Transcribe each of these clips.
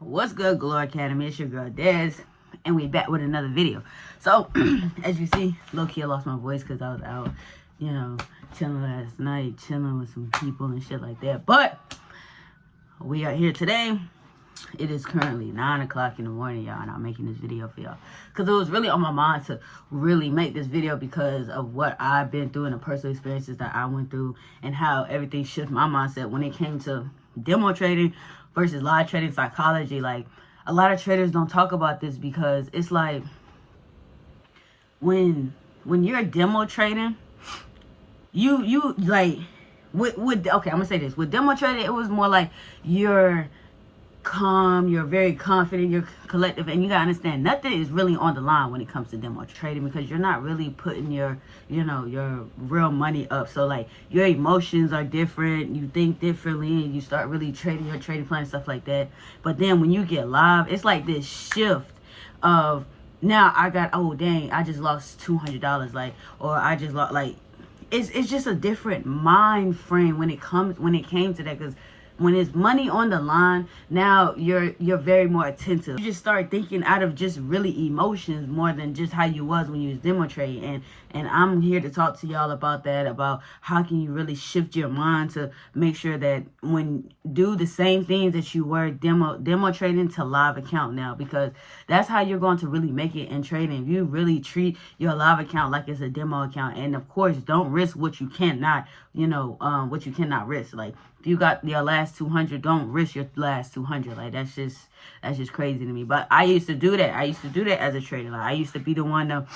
What's good, Glory Academy? It's your girl Des, and we back with another video. So, as you see, low-key I lost my voice because I was out, chilling last night, chilling with some people and shit like that. But we are here today. It is currently 9 o'clock in the morning, y'all, and I'm making this video for y'all because it was really on my mind to really make this video because of what I've been through and the personal experiences that I went through and how everything shifted my mindset when it came to demo trading versus live trading psychology. Like, a lot of traders don't talk about this because it's like when you're demo trading, you like with okay, I'm gonna say this. With demo trading, it was more like you're calm, you're very confident, you're collective, and you gotta understand nothing is really on the line when it comes to demo trading because you're not really putting your your real money up. So like your emotions are different, you think differently, and you start really trading your trading plan and stuff like that. But then when you get live, it's like this shift of now I got, oh dang, I just lost $200, like, or I just lost, like, it's just a different mind frame when it came to that, because when it's money on the line, now you're very more attentive. You just start thinking out of just really emotions more than just how you was when you was demo trading. And I'm here to talk to y'all about that, about how can you really shift your mind to make sure that when do the same things that you were demo trading to live account now, because that's how you're going to really make it in trading. If you really treat your live account like it's a demo account, and of course don't risk what you cannot, what you cannot risk. Like, if you got your last 200, don't risk your last 200. Like, that's just crazy to me. But I used to do that. I used to do that as a trader. Like, I used to be the one to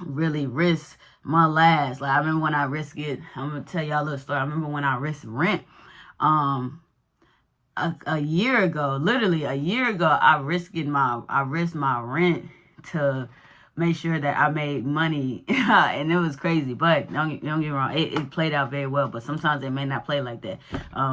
really risk my last. Like, I remember when I risked it. I'm gonna tell y'all a little story. I remember when I risked rent. A year ago, literally a year ago, I risked my rent to make sure that I made money, and it was crazy. But don't get me wrong, it played out very well. But sometimes it may not play like that,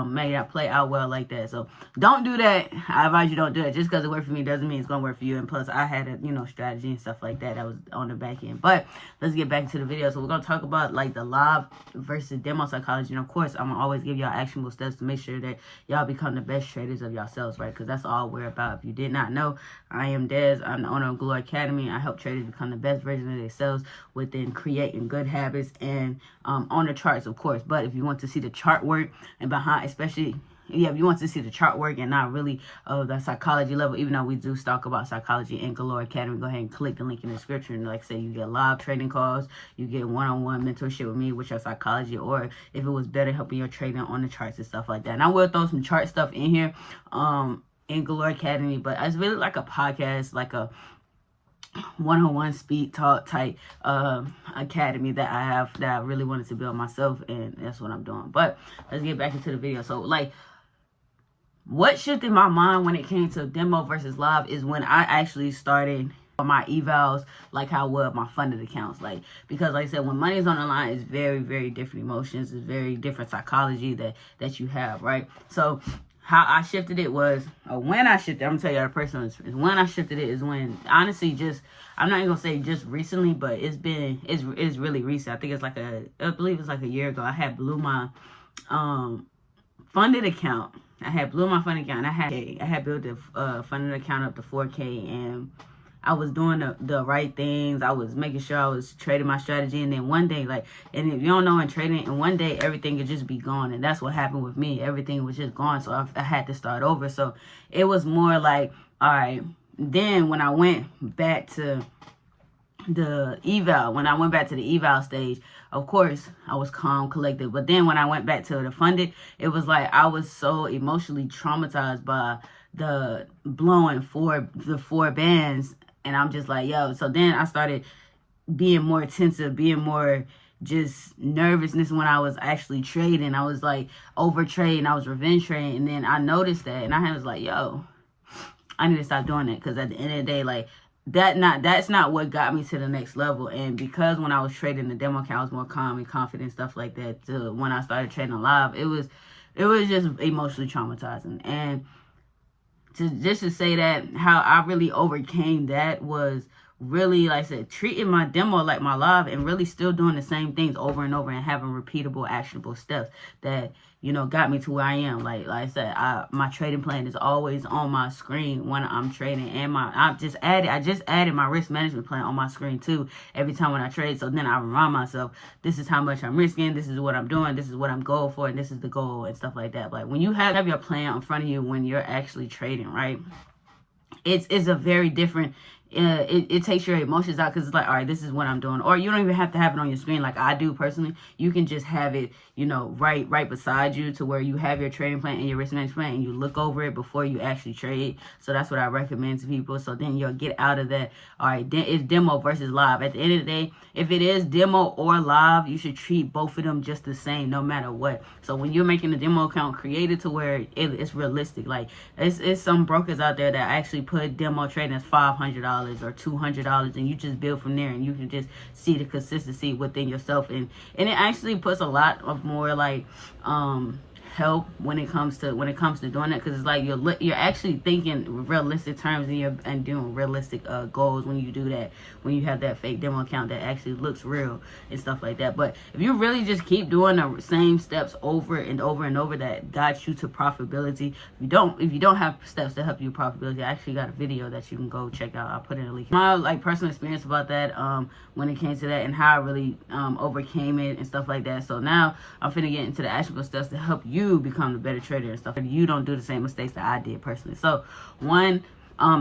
may not play out well like that. So don't do that. I advise you don't do it. Just because it worked for me doesn't mean it's gonna work for you. And plus, I had a strategy and stuff like that that was on the back end. But let's get back to the video. So we're gonna talk about like the live versus demo psychology, and of course, I'm gonna always give y'all actionable steps to make sure that y'all become the best traders of yourselves, right? Because that's all we're about. If you did not know, I am Des. I'm the owner of Glory Academy. I help traders become the best version of themselves within creating good habits and on the charts, of course. But if you want to see the chart work and behind, especially, if you want to see the chart work and not really the psychology level, even though we do talk about psychology in Glory Academy, go ahead and click the link in the description. Like I say, you get live trading calls, you get one-on-one mentorship with me with your psychology, or if it was better, helping your trading on the charts and stuff like that. And I will throw some chart stuff in here in Glory Academy, but it's really like a podcast, like a one-on-one speak talk type academy that I have, that I really wanted to build myself, and that's what I'm doing. But let's get back into the video. So like, what shifted my mind when it came to demo versus live is when I actually started my evals, like how well my funded accounts, like, because like I said, when money is on the line, it's very, very different emotions, it's very different psychology that you have, right? So how I shifted it was, when I shifted, I'm gonna tell you the person is when I shifted it is when, honestly, just, I'm not even gonna say just recently, but it's really recent. I think it's like I believe it's like a year ago. I had blew my funded account. I had built a funded account up to 4K, and I was doing the right things. I was making sure I was trading my strategy. And then one day, like, and if you don't know in trading, and one day everything could just be gone. And that's what happened with me. Everything was just gone. So I had to start over. So it was more like, all right. Then when I went back to the eval stage, of course I was calm, collected. But then when I went back to the funded, it was like I was so emotionally traumatized by the blowing the four bands. And I'm just like, yo. So then I started being more attentive, being more just nervousness when I was actually trading. I was like over trading, I was revenge trading. And then I noticed that, and I was like, yo, I need to stop doing that, because at the end of the day, like, that's not what got me to the next level. And because when I was trading the demo account, I was more calm and confident, stuff like that. To when I started trading live, it was just emotionally traumatizing. And to say that how I really overcame that was really, like I said, treating my demo like my live and really still doing the same things over and over and having repeatable, actionable steps that, you know, got me to where I am. Like I said, my trading plan is always on my screen when I'm trading, and I just added my risk management plan on my screen too every time when I trade. So then I remind myself, this is how much I'm risking, this is what I'm doing, this is what I'm going for, and this is the goal and stuff like that. Like when you have your plan in front of you when you're actually trading, right? It's a very different, it takes your emotions out, because it's like, all right, this is what I'm doing. Or you don't even have to have it on your screen like I do personally. You can just have it, you know, right beside you, to where you have your trading plan and your risk management plan, and you look over it before you actually trade. So that's what I recommend to people. So then you'll get out of that, all right, then it's demo versus live. At the end of the day, if it is demo or live, you should treat both of them just the same no matter what. So when you're making a demo account, create it to where it's realistic. Like it's some brokers out there that actually put demo trading as $500 or $200, and you just build from there, and you can just see the consistency within yourself, and it actually puts a lot of more like help when it comes to doing that, because it's like you're actually thinking realistic terms, and doing realistic goals when you do that, when you have that fake demo account that actually looks real and stuff like that. But if you really just keep doing the same steps over and over and over that got you to profitability, if you don't have steps to help you profitability, I actually got a video that you can go check out. I'll put in a link. My like personal experience about that when it came to that, and how I really overcame it and stuff like that. So now I'm finna get into the actionable steps to help you become a better trader and stuff, and you don't do the same mistakes that I did personally. So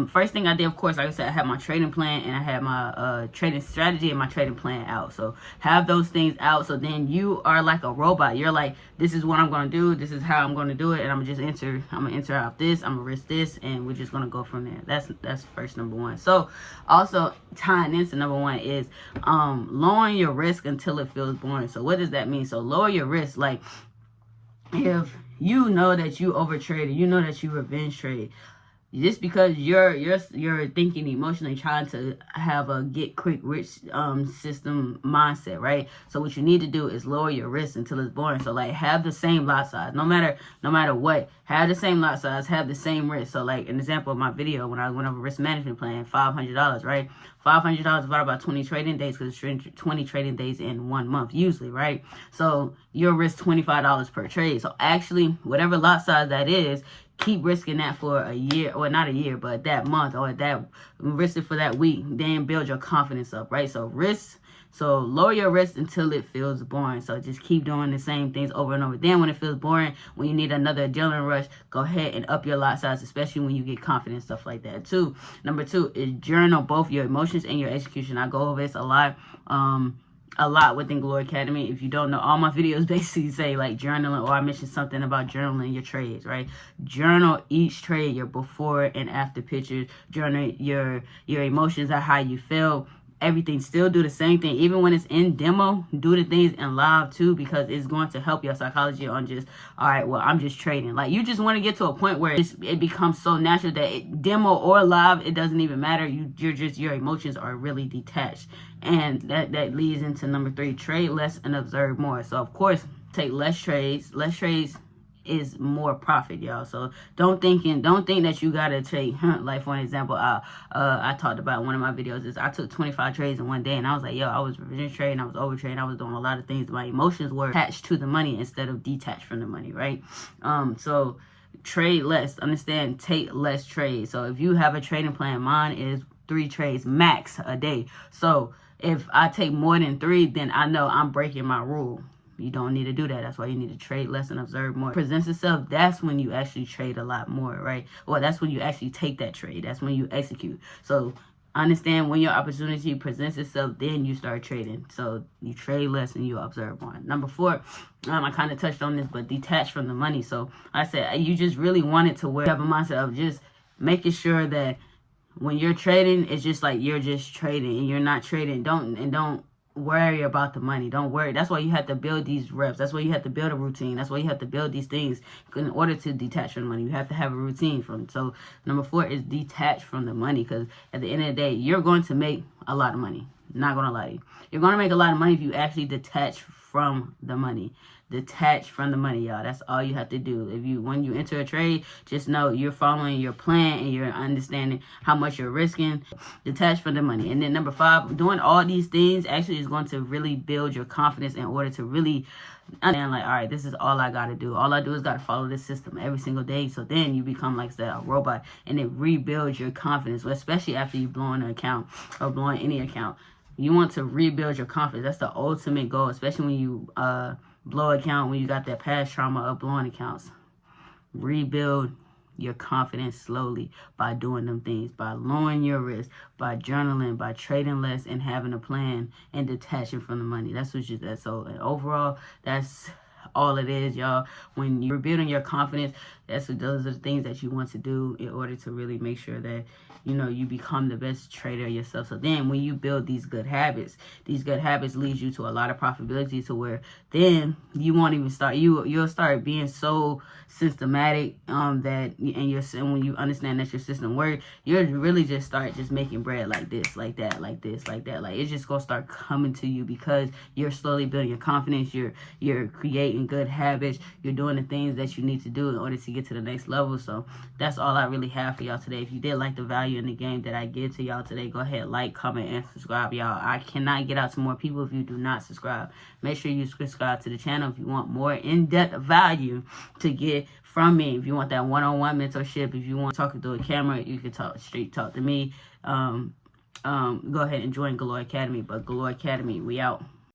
first thing I did, of course, like I said, I had my trading plan, and I had my trading strategy and my trading plan out. So have those things out, so then you are like a robot. You're like, this is what I'm going to do, this is how I'm going to do it, and I'm gonna enter out this, I'm gonna risk this, and we're just gonna go from there. That's first, number one. So also tying into number one is lowering your risk until it feels boring. So what does that mean? So lower your risk, like if you know that you overtraded, you know that you revenge trade, just because you're thinking emotionally, trying to have a get quick rich system mindset, right? So what you need to do is lower your risk until it's boring. So like have the same lot size, no matter what, have the same lot size, have the same risk. So like an example of my video when I went over risk management plan, $500, right? $500 divided by 20 trading days, because it's 20 trading days in 1 month usually, right? So you'll risk $25 per trade. So actually, whatever lot size that is, keep risking that for a year, or not a year, but that month, or that risk it for that week. Then build your confidence up, right? So lower your risk until it feels boring. So just keep doing the same things over and over. Then when it feels boring, when you need another adrenaline rush, go ahead and up your lot size, especially when you get confident, stuff like that too. Number two is journal both your emotions and your execution. I go over this a lot within Glory Academy. If you don't know, all my videos basically say like journaling, or I mentioned something about journaling your trades, right? Journal each trade, your before and after pictures. Journal your emotions, or how you feel. Everything. Still do the same thing, even when it's in demo. Do the things in live too, because it's going to help your psychology on just, all right, well, I'm just trading. Like you just want to get to a point where it becomes so natural that demo or live, it doesn't even matter. Your emotions are really detached, and that leads into number three: trade less and observe more. So of course, take less trades. Less trades is more profit, y'all. So don't think that you gotta take like for an example, I talked about in one of my videos is I took 25 trades in one day, and I was like, yo, I was revenge trading, I was over trading, I was doing a lot of things. My emotions were attached to the money instead of detached from the money, right? So trade less. Understand, take less trades. So if you have a trading plan, mine is 3 trades max a day. So if I take more than 3, then I know I'm breaking my rule. You don't need to do that. That's why you need to trade less and observe more. Presents itself, that's when you actually trade a lot more, right? Well, that's when you actually take that trade. That's when you execute. So understand, when your opportunity presents itself, then you start trading. So you trade less and you observe more. Number 4, I kind of touched on this, but detach from the money. So I said you just really want it to where you have a mindset of just making sure that when you're trading, it's just like you're just trading and you're not trading. Don't worry about the money. Don't worry. That's why you have to build these reps. That's why you have to build a routine. That's why you have to build these things in order to detach from the money. You have to have a routine from. So number 4 is detach from the money, because at the end of the day, you're going to make a lot of money. Not going to lie to you. You're going to make a lot of money if you actually detach from the money. detach from the money, y'all. That's all you have to do. When you enter a trade, just know you're following your plan and you're understanding how much you're risking. Detach from the money. And then number 5, doing all these things actually is going to really build your confidence in order to really understand, like, all right, this is all I got to do. All I do is got to follow this system every single day. So then you become like a robot, and it rebuilds your confidence, especially after you blowing an account or blowing any account. You want to rebuild your confidence. That's the ultimate goal, especially when you blow an account, when you got that past trauma of blowing accounts. Rebuild your confidence slowly by doing them things, by lowering your risk, by journaling, by trading less and having a plan and detaching from the money. That's what you do. So overall, that's all it is, y'all. When you're building your confidence, those are the things that you want to do in order to really make sure that you become the best trader yourself. So then when you build these good habits lead you to a lot of profitability, to where then you won't even start, you'll start being so systematic that when you understand that your system works, you'll really just start just making bread like this, like that, like this, like that. Like, it's just gonna start coming to you because you're slowly building your confidence, you're creating good habits, you're doing the things that you need to do in order to get to the next level. So that's all I really have for y'all today. If you did like the value in the game that I give to y'all today, go ahead, like, comment, and subscribe, y'all. I cannot get out to more people if you do not subscribe. Make sure you subscribe to the channel if you want more in-depth value to get from me. If you want that one-on-one mentorship, if you want to talk through a camera, you can talk to me. Go ahead and join Galore Academy. But Galore Academy, we out.